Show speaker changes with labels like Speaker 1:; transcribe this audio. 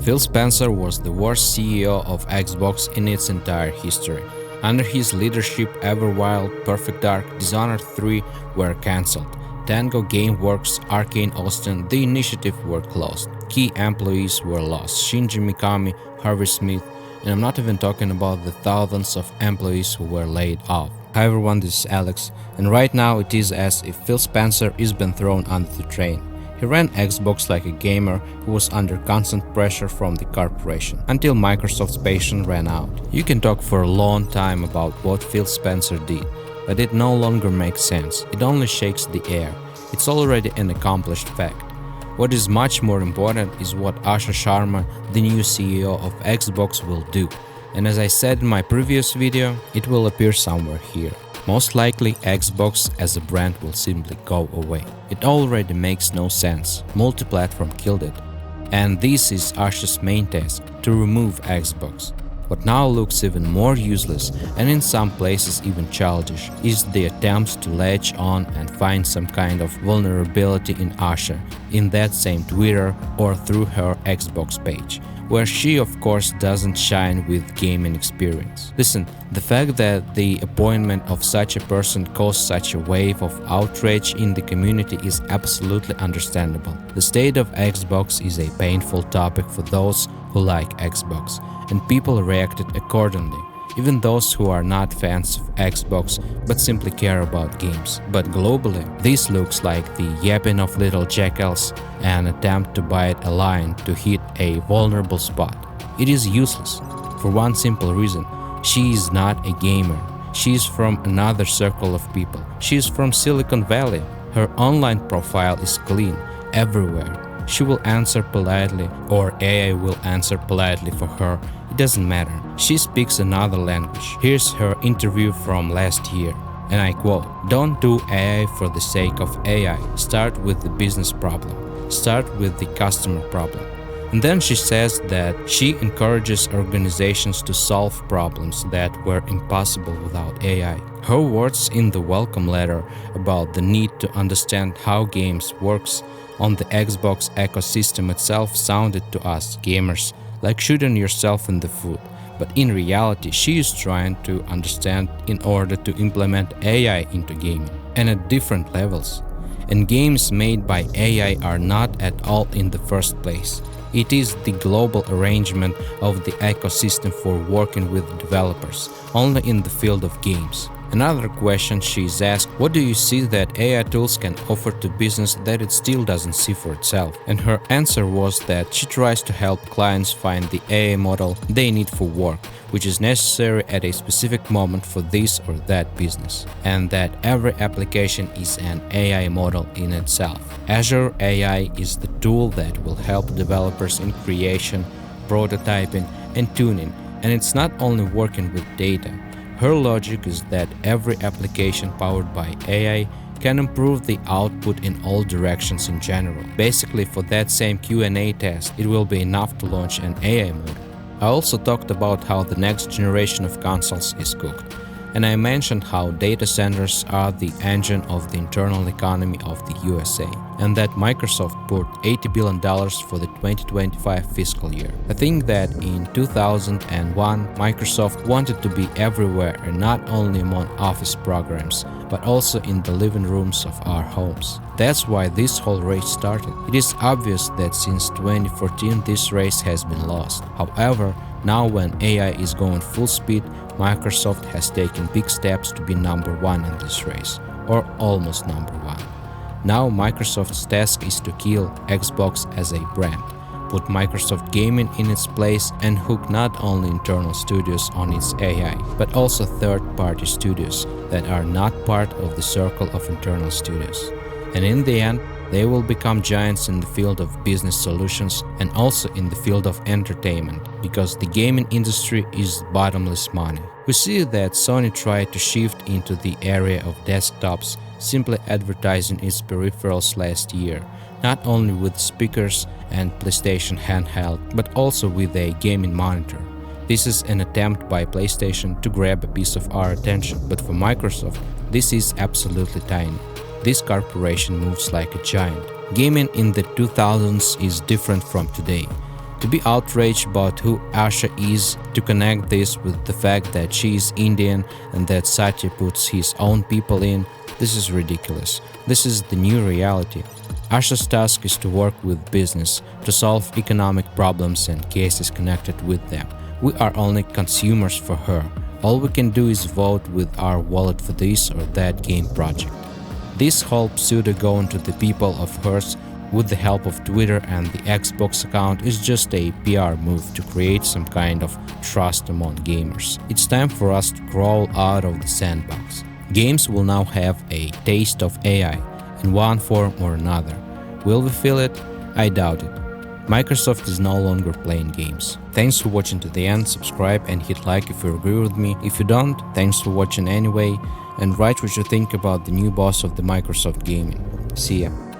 Speaker 1: Phil Spencer was the worst CEO of Xbox in its entire history. Under his leadership, Everwild, Perfect Dark, Dishonored 3 were cancelled. Tango Gameworks, Arcane Austin, The Initiative were closed. Key employees were lost: Shinji Mikami, Harvey Smith, and I'm not even talking about the thousands of employees who were laid off. Hi everyone, this is Alex, and right now it is as if Phil Spencer is been thrown under the train. He ran Xbox like a gamer who was under constant pressure from the corporation, until Microsoft's patience ran out. You can talk for a long time about what Phil Spencer did, but it no longer makes sense. It only shakes the air. It's already an accomplished fact. What is much more important is what Asha Sharma, the new CEO of Xbox, will do. And as I said in my previous video, it will appear somewhere here. Most likely, Xbox as a brand will simply go away. It already makes no sense. Multi-platform killed it. And this is Asha's main task, to remove Xbox. What now looks even more useless, and in some places even childish, is the attempt to latch on and find some kind of vulnerability in Asha, in that same Twitter or through her Xbox page, where she of course doesn't shine with gaming experience. Listen, the fact that the appointment of such a person caused such a wave of outrage in the community is absolutely understandable. The state of Xbox is a painful topic for those who like Xbox, and people reacted accordingly, even those who are not fans of Xbox but simply care about games. But globally, this looks like the yapping of little jackals, an attempt to bite a lion to hit a vulnerable spot. It is useless, for one simple reason: she is not a gamer. She is from another circle of people. She is from Silicon Valley. Her online profile is clean, everywhere. She will answer politely, or AI will answer politely for her. It doesn't matter. She speaks another language. Here's her interview from last year, and I quote, "Don't do AI for the sake of AI. Start with the business problem. Start with the customer problem." And then she says that she encourages organizations to solve problems that were impossible without AI. Her words in the welcome letter about the need to understand how games works on the Xbox ecosystem itself sounded to us gamers like shooting yourself in the foot. But in reality, she is trying to understand in order to implement AI into gaming, and at different levels. And games made by AI are not at all in the first place. It is the global arrangement of the ecosystem for working with developers, only in the field of games. Another question she is asked: what do you see that AI tools can offer to business that it still doesn't see for itself? And her answer was that she tries to help clients find the AI model they need for work, which is necessary at a specific moment for this or that business, and that every application is an AI model in itself. Azure AI is the tool that will help developers in creation, prototyping, and tuning, and it's not only working with data. Her logic is that every application powered by AI can improve the output in all directions in general. Basically, for that same Q&A test, it will be enough to launch an AI model. I also talked about how the next generation of consoles is cooked, and I mentioned how data centers are the engine of the internal economy of the USA, and that Microsoft poured $80 billion for the 2025 fiscal year. I think that in 2001, Microsoft wanted to be everywhere, and not only among office programs, but also in the living rooms of our homes. That's why this whole race started. It is obvious that since 2014 this race has been lost. However, now when AI is going full speed, Microsoft has taken big steps to be number one in this race, or almost number one. Now Microsoft's task is to kill Xbox as a brand, put Microsoft Gaming in its place, and hook not only internal studios on its AI, but also third-party studios that are not part of the circle of internal studios. And in the end, they will become giants in the field of business solutions and also in the field of entertainment, because the gaming industry is bottomless money. We see that Sony tried to shift into the area of desktops, simply advertising its peripherals last year, not only with speakers and PlayStation handheld, but also with a gaming monitor. This is an attempt by PlayStation to grab a piece of our attention, but for Microsoft, this is absolutely tiny. This corporation moves like a giant. Gaming in the 2000s is different from today. To be outraged about who Asha is, to connect this with the fact that she is Indian and that Satya puts his own people in, this is ridiculous. This is the new reality. Asha's task is to work with business, to solve economic problems and cases connected with them. We are only consumers for her. All we can do is vote with our wallet for this or that game project. This whole pseudo going to the people of hers with the help of Twitter and the Xbox account is just a PR move to create some kind of trust among gamers. It's time for us to crawl out of the sandbox. Games will now have a taste of AI in one form or another. Will we feel it? I doubt it. Microsoft is no longer playing games. Thanks for watching to the end, subscribe and hit like if you agree with me. If you don't, thanks for watching anyway, and write what you think about the new boss of the Microsoft gaming. See ya.